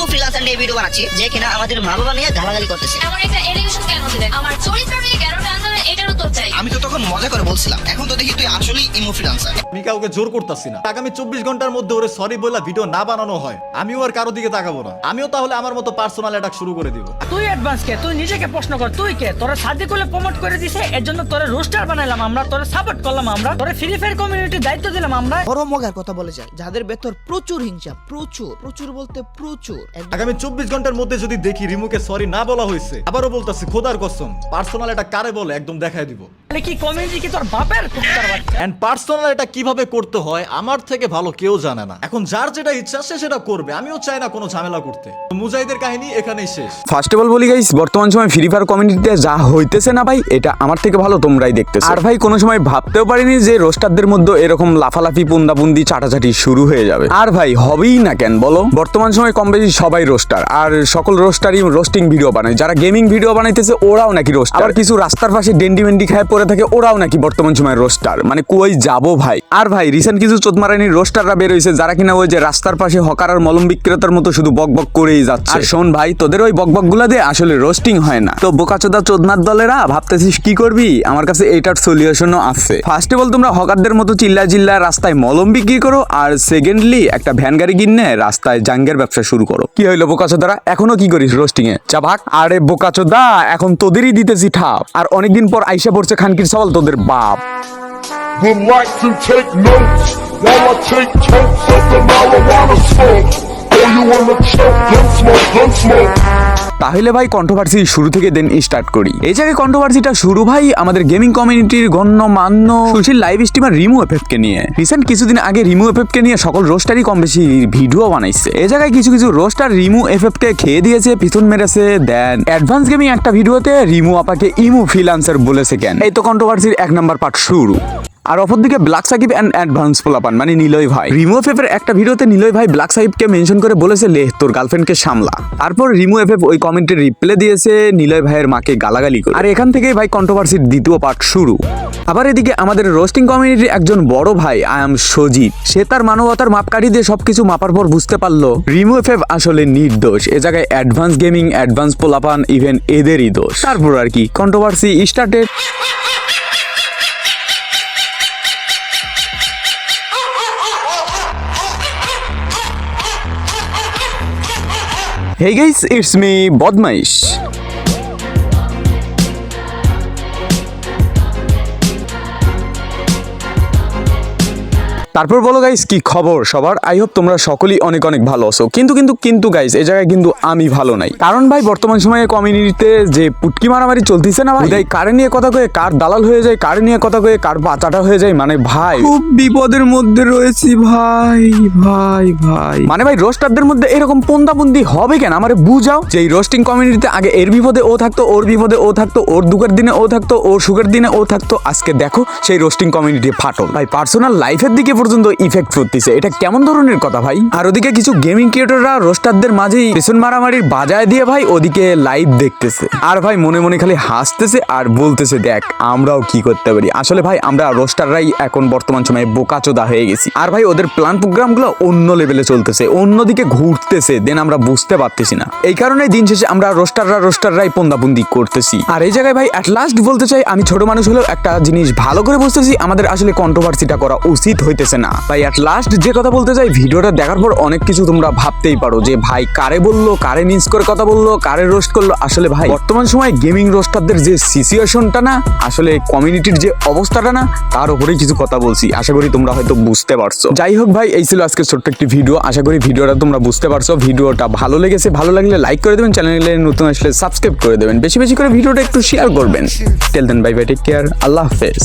Imo freelancer নিয়ে video বানাচ্ছি যে কিনা আমাদের মা বাবা নিয়ে গালাগালি করতেছে। এমন একটা এলিগেশন কেন দিলেন? আমার চরিত্র নিয়ে কেন টানলেন এটারও তো চাই। আমি তো তখন মজা করে বলছিলাম, এখন তো দেখি তুই আসলেই ইমো ফ্রিল্যান্সার। আমি কাউকে জোর করতেছি না। আগামী 24 ঘন্টার মধ্যে ওরে সরি বলা ভিডিও না বানানো হয়, আমিও আর কারো দিকে তাকাবো না। আমিও তাহলে আমার মতো পার্সোনাল অ্যাটাক শুরু করে দিব। তুই অ্যাডভান্স কে? তুই নিজেকে প্রশ্ন কর, তুই কে? তোরা সাদিকুলে প্রমোট করে দিছে, এর জন্য তোরে রোস্টার বানাইলাম আমরা, তোরে সাপোর্ট করলাম আমরা, তোরে ফ্রি ফায়ার কমিউনিটির দায়িত্ব দিলাম আমরা। বড় মগার কথা বলে যায় যাদের ভেতর প্রচুর হিংসা, প্রচুর প্রচুর বলতে প্রচুর। আগামী 24 ঘন্টার মধ্যে যদি দেখি রিমুকে সরি না বলা হয়েছে, আবারও বলতাছি খোদার কসম, পার্সোনাল এটা কারে বলে একদম দেখাই দিব। মানে কি কমিউনিটি কি তোর বাপের কুত্তার বাচ্চা? এন্ড পার্সোনাল এটা কিভাবে করতে হয় আমার থেকে ভালো কেউ জানে না। এখন যার যেটা ইচ্ছা সে সেটা করবে, আমিও চাই না কোনো ঝামেলা করতে। মুজাহিদের কাহিনী এখানেই শেষ। ফার্স্ট অফ অল বলি গাইস, বর্তমান সময় ফ্রি ফায়ার কমিউনিটিতে যা হইতেছে না ভাই, এটা আমার থেকে ভালো তোমরাই দেখতেছো। আর ভাই কোনো সময় ভাবতেও পারিনি যে রোস্টারদের মধ্যে এরকম লাফালাফি পুন্দাপুন্দি চাটাচাটি শুরু হয়ে যাবে। আর ভাই হবেই না কেন বলো? বর্তমান সময় কম বেশি সবাই রোস্টার, আর সকল রোস্টারই রোস্টিং ভিডিও বানায়। যারা গেমিং ভিডিও বানাইতেছে ওরাও নাকি রোস্টার, আবার কিছু রাস্তার পাশে ডেন্ডি মেন্ডি খায় পড়ে থাকে ওরাও নাকি বর্তমান সময় রোস্টার। মানে কই যাবো ভাই? আর ভাই রিসেন্ট কিছু চোদমারানির রোস্টাররা বের হয়েছে যারা কিনা ওই যে রাস্তার পাশে হকার আর মলম বিক্রেতার মতো শুধু বক বক করেই যাচ্ছে। আর শোন ভাই, তোদের ওই বক বক গুলা দিয়ে আসলে রোস্টিং হয় না। তো বোকাচোদা চোদনার দলেরা ভাবতেছিস কি করবি? আমার কাছে এইটার সলিউশনও আছে। ফার্স্ট অফ অল তোমরা হকারদের মতো চিল্লা চিল্লা রাস্তায় মলম বিক্রি করো, আর সেকেন্ডলি একটা ভ্যান গাড়ি কিনে রাস্তায় জাঙ্গের ব্যবসা শুরু করো। কি হইলো বোকাচোদারা? এখনো কি করিস রোস্টিং এ? চা ভাগ। আরে বোকাচোদা, এখন তোদেরই দিতেছি ঠাপ। আর অনেকদিন পর আইসা পড়ছে খানকির সওয়াল তোদের বাপ। Would like to take notes while I take totes of the marijuana smoke. Oh, you wanna choke? Gun smoke, gun smoke. তাহলে ভাই কন্ট্রোভার্সি শুরু থেকে দেন স্টার্ট করি। এই জায়গায় কন্ট্রোভার্সিটা শুরু ভাই আমাদের গেমিং কমিউনিটির গণ্যমান্য সুশীল লাইভ স্ট্রিমার রিমু এফএফকে নিয়ে। রিসেন্ট কিছুদিন আগে রিমু এফএফকে নিয়ে সকল রোস্টারই কম বেশি ভিডিও বানাইছে। এই জায়গায় কিছু কিছু রোস্টার রিমু এফএফকে খেয়ে দিয়েছে, পিছন মেরেছে। দেন অ্যাডভান্স গেমিং একটা ভিডিওতে রিমু আপাকে ইমু ফ্রিল্যান্সার বলেছে কেন। এই তো কন্ট্রোভার্সির 1 নাম্বার পার্ট শুরু। আর অপরদিকে ব্ল্যাক সাকিব এন্ড অ্যাডভান্স পোলাপান মানে নিলয় ভাই, রিমু এফএফের একটা ভিডিওতে নিলয় ভাই ব্ল্যাক সাকিবকে মেনশন করে বলেছে লে তোর গার্লফ্রেন্ডকে সামলা। তারপর রিমু এফএফ ওই কমেন্টের রিপ্লাই দিয়েছে নিলয় ভাইয়ের মাকে গালাগালি করে। আর এখান থেকেই ভাই কন্ট্রোভার্সির দ্বিতীয় পার্ট শুরু। আবার এদিকে আমাদের রোস্টিং কমিউনিটির একজন বড় ভাই আই এম সজীব, সে তার মানবতার মাপকাঠি দিয়ে সবকিছু মাপার পর বুঝতে পারলো রিমু এফএফ আসলে নির্দোষ। এ জায়গায় অ্যাডভান্স গেমিং, অ্যাডভান্স পোলাপান ইভেন এদেরই দোষ। তারপর আর কি controversy started. Hey guys, it's me, বদমাইশ। তারপর বলো গাইস কি খবর সবার? আই হোপ তোমরা সকলেই অনেক অনেক ভালো আছো। কিন্তু গাইস এই জায়গায় কিন্তু আমি ভালো নাই। কারণ ভাই বর্তমান সময়ে কমিউনিটিতে যে পুটকি মারামারি চলতেছে না ভাই, কারে নিয়ে কথা কয়ে কার দালাল হয়ে যায়, কারে নিয়ে কথা কয়ে কার বাচ্চাটা হয়ে যায়। মানে ভাই খুব বিপদের মধ্যে রয়েছি ভাই ভাই ভাই। মানে ভাই রোস্টারদের মধ্যে এরকম পন্দাবন্দি হবে কেন? আমারে বুঝাও। যে এই রোস্টিং কমিউনিটিতে আগে এর বিপদে ও থাকতো, ওর বিপদে ও থাকতো, ওর দুঃখের দিনে ও থাকতো, ওর সুখের দিনে ও থাকতো। আজকে দেখো সেই রোস্টিং কমিউনিটি ফাটল ভাই, পার্সোনাল লাইফের দিকে পর্যন্ত ইফেক্ট করতেছে। এটা কেমন ধরনের কথা ভাই? আর ওদিকে কিছু গেমিং ক্রিয়েটররা রোস্টারদের মাঝেই পেছন মারামারির বাজায় দিয়ে ভাই ওদিকে লাইভ দেখতেছে, আর ভাই মনে মনে খালি হাসতেছে আর বলতেছে দেখ আমরাও কি করতে পারি। আসলে ভাই আমরা রোস্টাররাই এখন বর্তমান সময়ে বোকাচোদা হয়ে গেছি। আর ভাই ওদের প্ল্যান প্রোগ্রামগুলো অন্য লেভেলে চলতেছে, অন্যদিকে ঘুরতেছে, দেন আমরা বুঝতে পারতেছি না। এই কারণে দিন শেষে আমরা রোস্টাররাই পন্দাবন্দি করতেছি। আর এই জায়গায় ভাই অ্যাট লাস্ট বলতে চাই, আমি ছোট মানুষ হলেও একটা জিনিস ভালো করে বুঝতেছি, আমাদের আসলে কন্ট্রোভার্সিটা করা উচিত হইতেছে না ভাই। অ্যাট লাস্ট যে কথা বলতে চাই, ভিডিওটা দেখার পর অনেক কিছু তোমরা ভাবতেই পারো যে ভাই কারে বললো, কারে মিস করে কথা বললো, কারে রোস্ট করলো। আসলে ভাই বর্তমান সময় গেমিং রোস্টারদের যে সিচুয়েশনটা না, আসলে কমিউনিটির যে অবস্থাটা না, তার উপরেই কিছু কথা বলছি। আশা করি তোমরা হয়তো বুঝতে পারছো। যাই হোক ভাই, এই ছিল আজকে ছোট্ট একটি ভিডিও। আশা করি ভিডিওটা তোমরা বুঝতে পারছো। ভিডিওটা ভালো লেগেছে, ভালো লাগলে লাইক করে দেবেন, চ্যানেলে নতুন আসলে সাবস্ক্রাইব করে দেবেন, বেশি বেশি করে ভিডিওটা একটু শেয়ার করবেন। টেল দেন বাই বাই, টেক কেয়ার, আল্লাহ হাফেজ।